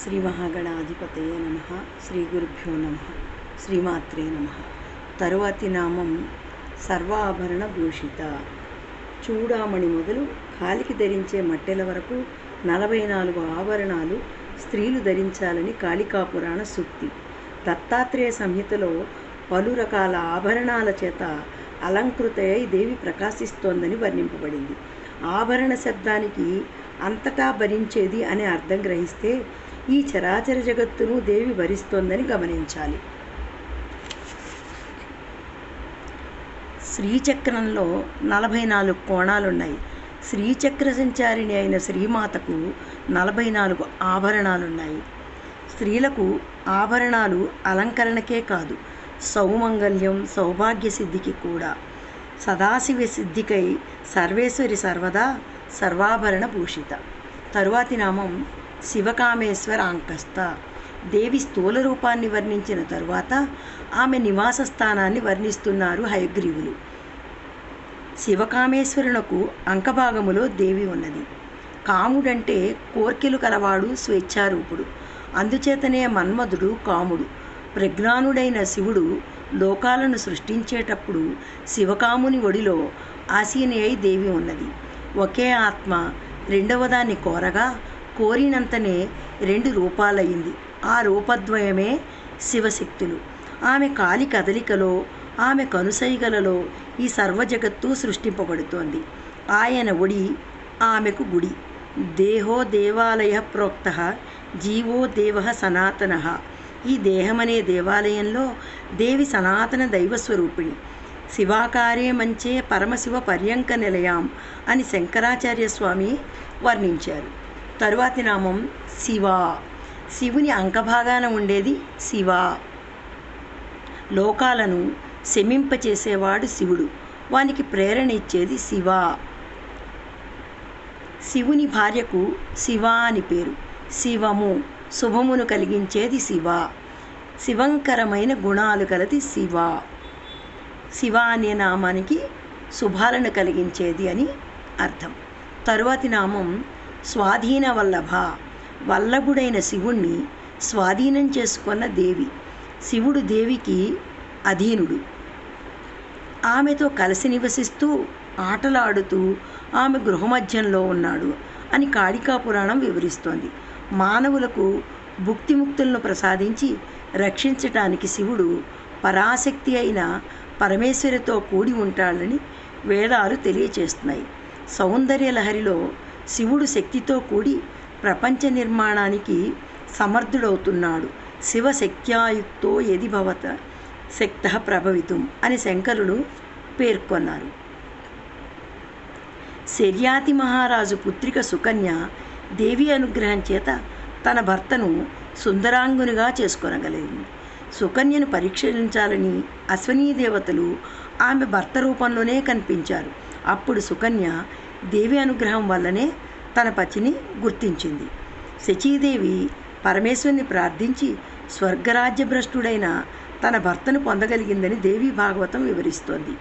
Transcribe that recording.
శ్రీ మహాగణాధిపతయే నమః. శ్రీ గురుభ్యో నమః. శ్రీమాత్రే నమః. తరువాతి నామం సర్వాభరణ భూషిత. చూడామణి మొదలు కాలికి ధరించే మట్టెల వరకు 44 ఆభరణాలు స్త్రీలు ధరించాలని కాళికాపురాణ సూక్తి. దత్తాత్రేయ సంహితలో పలు రకాల ఆభరణాల చేత అలంకృతయై దేవి ప్రకాశిస్తోందని వర్ణింపబడింది. ఆభరణ శబ్దానికి అంతటా భరించేది అనే అర్థం గ్రహిస్తే ఈ చరాచర జగత్తును దేవి భరిస్తోందని గమనించాలి. శ్రీచక్రంలో 44 కోణాలున్నాయి. శ్రీచక్ర సంచారిణి అయిన శ్రీమాతకు 44 ఆభరణాలున్నాయి. స్త్రీలకు ఆభరణాలు అలంకరణకే కాదు, సౌమంగళ్యం, సౌభాగ్య సిద్ధికి కూడా. సదాశివ సిద్ధికై సర్వేశ్వరి సర్వదా సర్వాభరణ భూషిత. తరువాతి నామం శివకామేశ్వరాంకస్త. దేవి స్థూల రూపాన్ని వర్ణించిన తరువాత ఆమె నివాస స్థానాన్ని వర్ణిస్తున్నారు హయగ్రీవులు. శివకామేశ్వరునకు అంకభాగములో దేవి ఉన్నది. కాముడంటే కోర్కెలు కలవాడు, స్వేచ్ఛారూపుడు. అందుచేతనే మన్మధుడు కాముడు. ప్రజ్ఞానుడైన శివుడు లోకాలను సృష్టించేటప్పుడు శివకాముని ఒడిలో ఆసీని అయి దేవి ఉన్నది. ఒకే ఆత్మ రెండవదాన్ని కోరగా కోరినంతనే 2 రూపాలయ్యింది. ఆ రూపద్వయమే శివశక్తులు. ఆమె కాలి కదలికలో, ఆమె కనుసైగలలో ఈ సర్వజగత్తు సృష్టింపబడుతోంది. ఆయన ఒడి ఆమెకు గుడి. దేహో దేవాలయ ప్రోక్త జీవో దేవ సనాతన. ఈ దేహమనే దేవాలయంలో దేవి సనాతన దైవస్వరూపిణి. శివాకారే మంచే పరమశివ పర్యంక నిలయాం అని శంకరాచార్య స్వామి వర్ణించారు. తరువాతి నామం శివ. శివుని అంకభాగాన ఉండేది శివ. లోకాలను శమింపచేసేవాడు శివుడు. వానికి ప్రేరణ ఇచ్చేది శివ. శివుని భార్యకు శివ అని పేరు. శివము, శుభమును కలిగించేది శివ. శివంకరమైన గుణాలు కలది శివ. శివ అనే నామానికి శుభాలను కలిగించేది అని అర్థం. తరువాతి నామం స్వాధీన వల్లభ. వల్లభుడైన శివుణ్ణి స్వాధీనం చేసుకున్న దేవి. శివుడు దేవికి అధీనుడు. ఆమెతో కలిసి నివసిస్తూ ఆటలాడుతూ ఆమె గృహమధ్యంలో ఉన్నాడు అని కాళికాపురాణం వివరిస్తోంది. మానవులకు భుక్తిముక్తులను ప్రసాదించి రక్షించటానికి శివుడు పరాశక్తి అయిన పరమేశ్వరితో కూడి ఉంటాడని వేదాలు తెలియచేస్తున్నాయి. సౌందర్య లహరిలో శివుడు శక్తితో కూడి ప్రపంచ నిర్మాణానికి సమర్థుడవుతున్నాడు. శివశక్త్యాయుక్తో యది భవత శక్త ప్రభవితం అని శంకరులు పేర్కొన్నారు. శర్యాతి మహారాజు పుత్రిక సుకన్య దేవి అనుగ్రహం చేత తన భర్తను సుందరాంగునిగా చేసుకొనగలిగింది. సుకన్యను పరీక్షించాలని అశ్వనీ దేవతలు ఆమె భర్త రూపంలోనే కనిపించారు. అప్పుడు సుకన్య దేవి అనుగ్రహం వల్లనే తన పతిని గుర్తించింది. శచీదేవి పరమేశ్వరుని ప్రార్థించి స్వర్గరాజ్యభ్రష్టుడైన తన భర్తను పొందగలిగిందని దేవి భాగవతం వివరిస్తోంది.